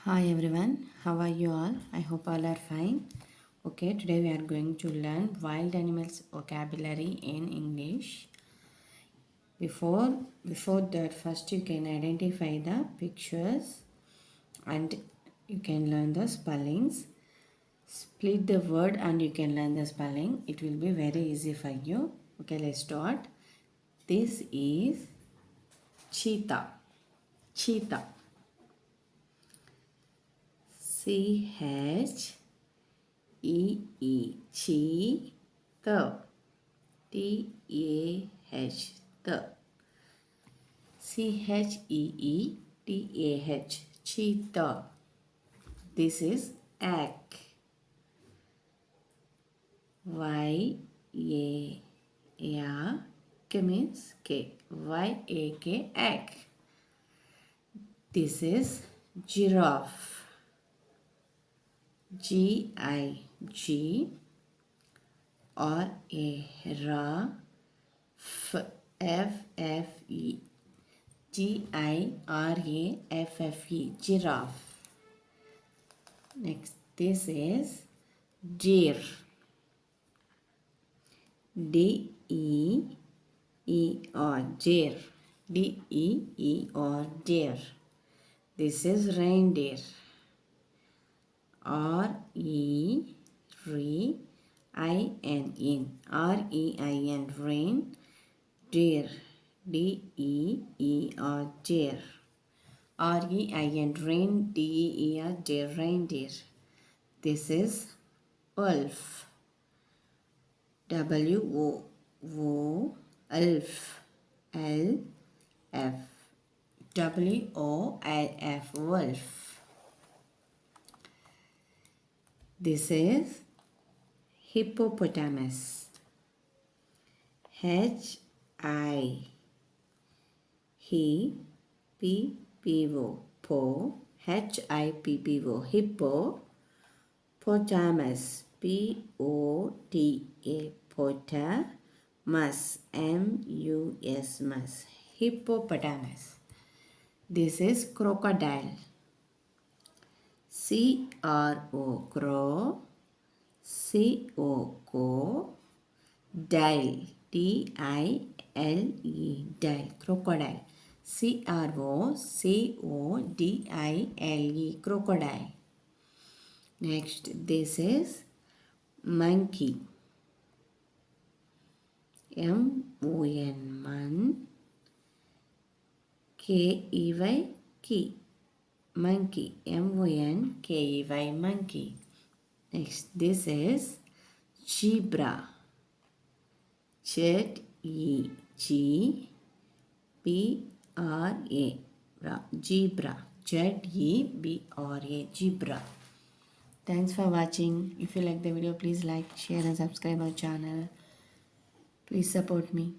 Hi everyone, how are you all? I hope all are fine. Okay, today we are going to learn wild animals vocabulary in English. Before that, first you can identify the pictures and you can learn the spellings. Split the word and you can learn the spelling. It will be very easy for you. Okay, let's start. This is cheetah. Cheetah. C-H cheetah. T-A-H, the. C-H-E-E-T-A-H, cheetah. This is egg. Y-A-K means K. Y-A-K, egg. This is giraffe. G-I-G or a ra F-F-E. Giraffe. Giraffe. Next, this is deer. D-E-E-R. Deer. D-E-E-R. Deer. This is reindeer. R-E-I-N. R-E-I-N. Rain. Deer. D-E-E-R. Deer. R-E-I-N. Rain. D-E-E-R. Deer. Reindeer. This is wolf. W-O-O. Elf. L-F. W-O-L-F. Wolf. This is hippopotamus. H-I. P-P-O. Po. H-I-P-P-O. Hippo. Potamus. P-O-T-A. Potamus. M-U-S. Mus. Hippopotamus. This is crocodile. C-R-O. Crow. C-O. Co. Dile. D-I-L-E. Dile. Crocodile. C-R-O-C-O-D-I-L-E. Crocodile. Next, this is monkey. M-O-N. Man. K-E-Y. Key. Monkey. M-O-N-K-E-Y. Monkey. Next, this is zebra. Z-E-G-B-R-A. Zebra. Z-E-B-R-A. Zebra. Thanks for watching. If you like the video, please like, share and subscribe our channel. Please support me.